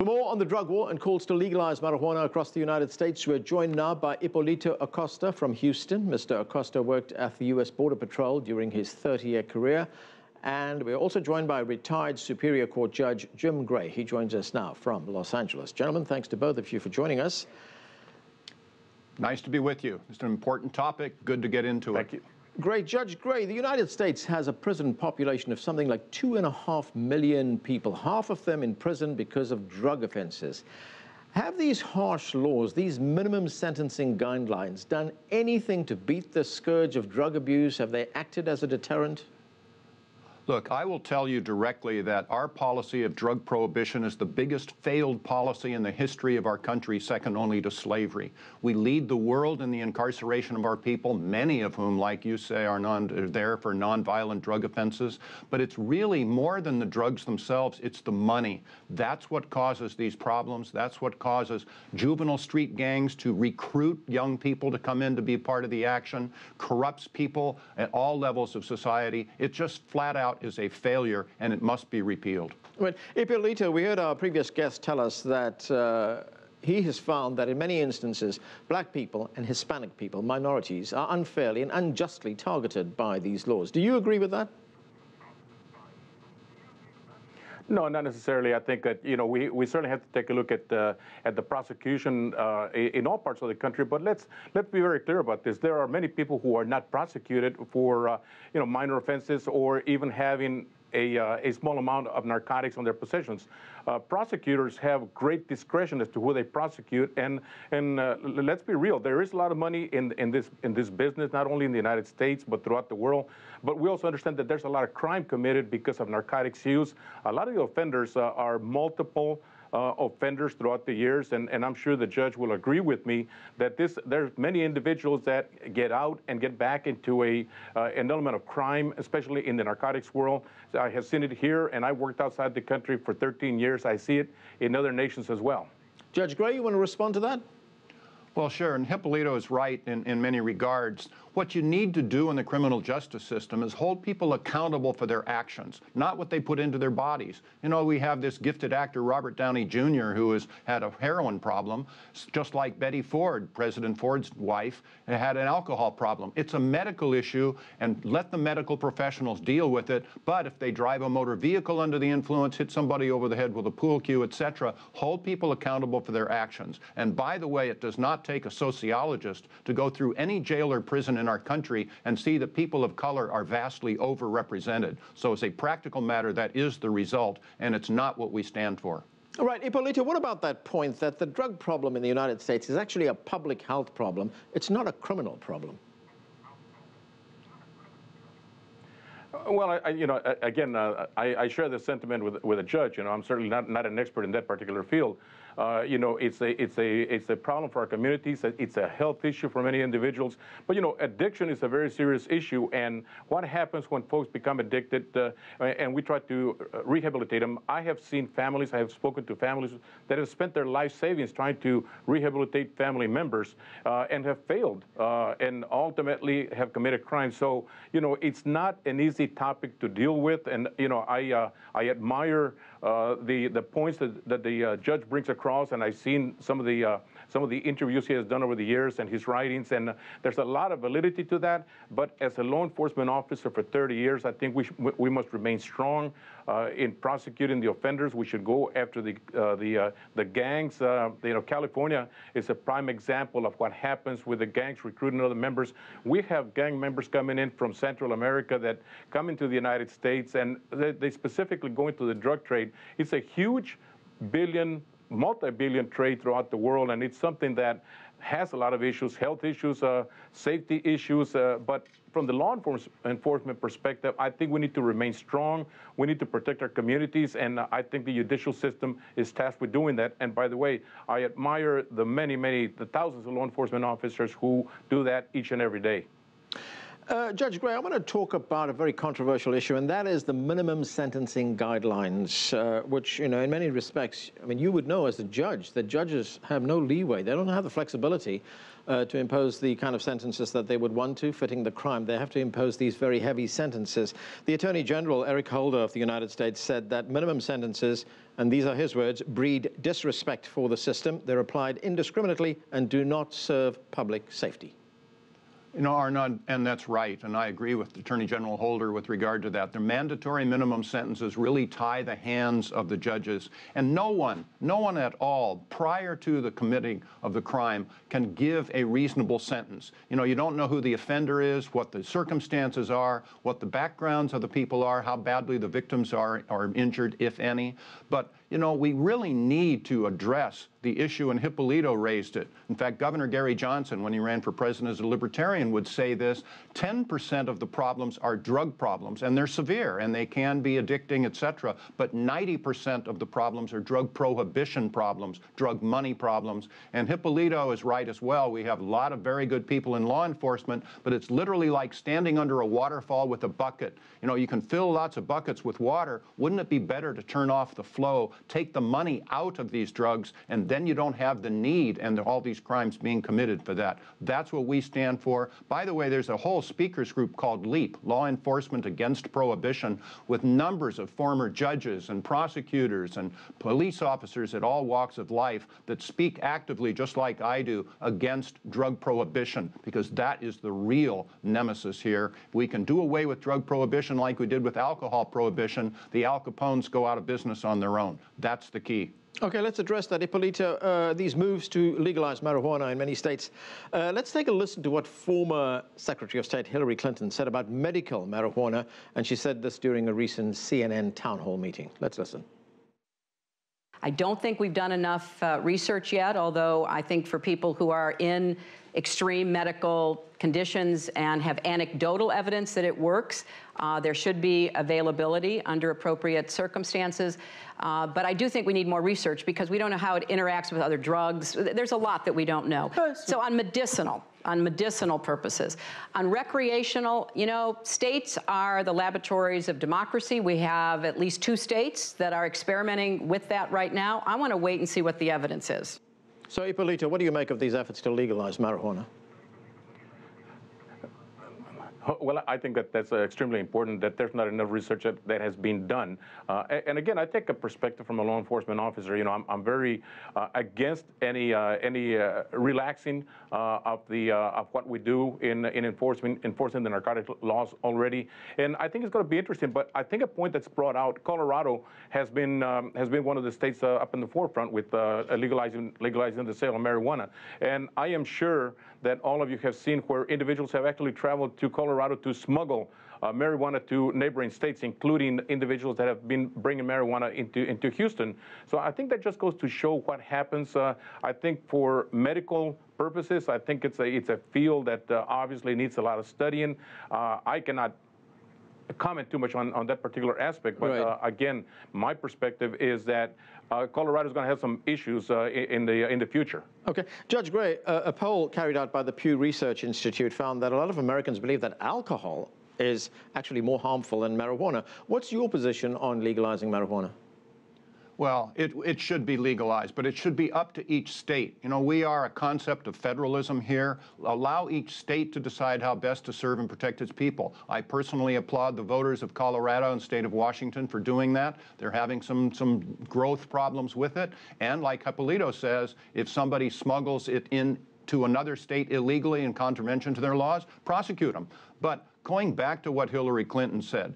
For more on the drug war and calls to legalize marijuana across the United States, we're joined now by Hipolito Acosta from Houston. Mr. Acosta worked at the U.S. Border Patrol during his 30-year career. And we're also joined by retired Superior Court Judge Jim Gray. He joins us now from Los Angeles. Gentlemen, thanks to both of you for joining us. Nice to be with you. It's an important topic. Good to get into it. Thank you. Great. Judge Gray, the United States has a prison population of something like 2.5 million people, half of them in prison because of drug offenses. Have these harsh laws, these minimum sentencing guidelines, done anything to beat the scourge of drug abuse? Have they acted as a deterrent? Look, I will tell you directly that our policy of drug prohibition is the biggest failed policy in the history of our country, second only to slavery. We lead the world in the incarceration of our people, many of whom, like you say, are there for nonviolent drug offenses. But it's really more than the drugs themselves, it's the money. That's what causes these problems. That's what causes juvenile street gangs to recruit young people to come in to be part of the action, corrupts people at all levels of society. It just flat out is a failure, and it must be repealed. Well, Hipolito, we heard our previous guest tell us that he has found that in many instances, black people and Hispanic people, minorities, are unfairly and unjustly targeted by these laws. Do you agree with that? No, not necessarily. I think that, you know, we certainly have to take a look at the prosecution in all parts of the country. But let's be very clear about this. There are many people who are not prosecuted for you know, minor offenses or even having a small amount of narcotics on their possessions. Prosecutors have great discretion as to who they prosecute, and let's be real, there is a lot of money in this business, not only in the United States but throughout the world. But we also understand that there's a lot of crime committed because of narcotics use. A lot of the offenders are multiple offenders throughout the years, and I'm sure the judge will agree with me that there's many individuals that get out and get back into an element of crime, especially in the narcotics world. I have seen it here, and I worked outside the country for 13 years. I see it in other nations as well. Judge Gray, you want to respond to that? Well, sure, and Hipolito is right in many regards. What you need to do in the criminal justice system is hold people accountable for their actions, not what they put into their bodies. You know, we have this gifted actor, Robert Downey Jr., who has had a heroin problem, just like Betty Ford, President Ford's wife, had an alcohol problem. It's a medical issue, and let the medical professionals deal with it. But if they drive a motor vehicle under the influence, hit somebody over the head with a pool cue, etc., hold people accountable for their actions. And by the way, it does not take a sociologist to go through any jail or prison in our country and see that people of color are vastly overrepresented. So as a practical matter, that is the result, and it's not what we stand for. All right, Hipolito, what about that point that the drug problem in the United States is actually a public health problem? It's not a criminal problem. Well, you know, again, I share the sentiment with a judge. You know, I'm certainly not an expert in that particular field. You know, it's a problem for our communities. It's a health issue for many individuals. But you know, addiction is a very serious issue. And what happens when folks become addicted, and we try to rehabilitate them? I have seen families. I have spoken to families that have spent their life savings trying to rehabilitate family members and have failed, and ultimately have committed crimes. So you know, it's not an easy topic to deal with. And you know, I admire the points that the judge brings across, and I've seen some of the interviews he has done over the years and his writings, and there's a lot of validity to that. But as a law enforcement officer for 30 years, I think we must remain strong in prosecuting the offenders. We should go after the gangs. You know, California is a prime example of what happens with the gangs recruiting other members. We have gang members coming in from Central America that come into the United States, and they specifically go into the drug trade. It's a huge multi-billion trade throughout the world, and it's something that has a lot of issues, health issues, safety issues, but from the law enforcement perspective, I think we need to remain strong. We need to protect our communities, and I think the judicial system is tasked with doing that. And by the way, I admire the thousands of law enforcement officers who do that each and every day. Judge Gray, I want to talk about a very controversial issue, and that is the minimum sentencing guidelines, which, in many respects, I mean, you would know as a judge that judges have no leeway. They don't have the flexibility to impose the kind of sentences that they would want to, fitting the crime. They have to impose these very heavy sentences. The Attorney General, Eric Holder of the United States, said that minimum sentences, and these are his words, breed disrespect for the system. They're applied indiscriminately and do not serve public safety. Anand, and that's right, and I agree with Attorney General Holder with regard to that. The mandatory minimum sentences really tie the hands of the judges, and no one at all, prior to the committing of the crime, can give a reasonable sentence. You don't know who the offender is, what the circumstances are, what the backgrounds of the people are, how badly the victims are injured, if any. But, we really need to address the issue, and Hipolito raised it. In fact, Governor Gary Johnson, when he ran for president as a libertarian, would say this: 10% of the problems are drug problems, and they're severe, and they can be addicting, etc. But 90% of the problems are drug prohibition problems, drug money problems. And Hipolito is right as well. We have a lot of very good people in law enforcement, but it's literally like standing under a waterfall with a bucket. You can fill lots of buckets with water. Wouldn't it be better to turn off the flow, take the money out of these drugs, and then you don't have the need and all these crimes being committed for that? That's what we stand for. By the way, there's a whole speakers group called LEAP, Law Enforcement Against Prohibition, with numbers of former judges and prosecutors and police officers at all walks of life that speak actively, just like I do, against drug prohibition, because that is the real nemesis here. We can do away with drug prohibition like we did with alcohol prohibition. The Al Capones go out of business on their own. That's the key. Okay, let's address that. Hipolito, these moves to legalize marijuana in many states. Let's take a listen to what former Secretary of State Hillary Clinton said about medical marijuana, and she said this during a recent CNN town hall meeting. Let's listen. I don't think we've done enough research yet, although I think for people who are in extreme medical conditions and have anecdotal evidence that it works, there should be availability under appropriate circumstances. But I do think we need more research because we don't know how it interacts with other drugs. There's a lot that we don't know. So on medicinal purposes. On recreational, states are the laboratories of democracy. We have at least 2 states that are experimenting with that right now. I want to wait and see what the evidence is. So, Hipolito, what do you make of these efforts to legalize marijuana? Well, I think that that's extremely important, that there's not enough research that has been done. And again, I take a perspective from a law enforcement officer. I'm very against any relaxing of what we do in enforcing the narcotic laws already. And I think it's going to be interesting. But I think a point that's brought out, Colorado has been one of the states up in the forefront with legalizing the sale of marijuana. And I am sure that all of you have seen where individuals have actually traveled to Colorado to smuggle marijuana to neighboring states, including individuals that have been bringing marijuana into Houston. So I think that just goes to show what happens. I think for medical purposes, I think it's a field that obviously needs a lot of studying. I cannot comment too much on that particular aspect, but right. Again, my perspective is that Colorado is going to have some issues in the future. Okay. Judge Gray, a poll carried out by the Pew Research Institute found that a lot of Americans believe that alcohol is actually more harmful than marijuana. What's your position on legalizing marijuana? Well, it should be legalized, but it should be up to each state. We are a concept of federalism here. Allow each state to decide how best to serve and protect its people. I personally applaud the voters of Colorado and state of Washington for doing that. They're having some growth problems with it. And like Hipolito says, if somebody smuggles it into another state illegally in contravention to their laws, prosecute them. But going back to what Hillary Clinton said,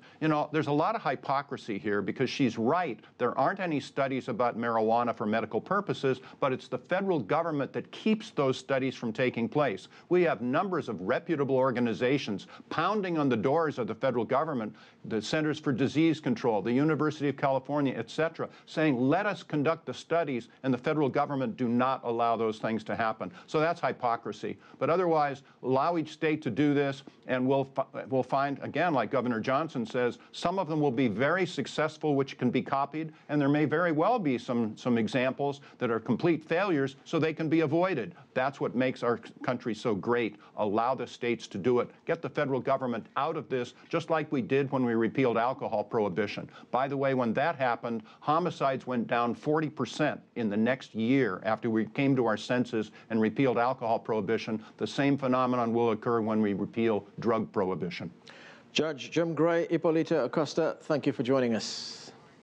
there's a lot of hypocrisy here because she's right. There aren't any studies about marijuana for medical purposes, but it's the federal government that keeps those studies from taking place. We have numbers of reputable organizations pounding on the doors of the federal government, the Centers for Disease Control, the University of California, etc., saying, let us conduct the studies, and the federal government do not allow those things to happen. So that's hypocrisy. But otherwise, allow each state to do this, and we'll find, again, like Governor Johnson says, some of them will be very successful, which can be copied, and there may very well be some examples that are complete failures, so they can be avoided. That's what makes our country so great. Allow the states to do it. Get the federal government out of this, just like we did when we repealed alcohol prohibition. By the way, when that happened, homicides went down 40% in the next year after we came to our senses and repealed alcohol prohibition. The same phenomenon will occur when we repeal drug prohibition. Judge Jim Gray, Hipolito Acosta, thank you for joining us.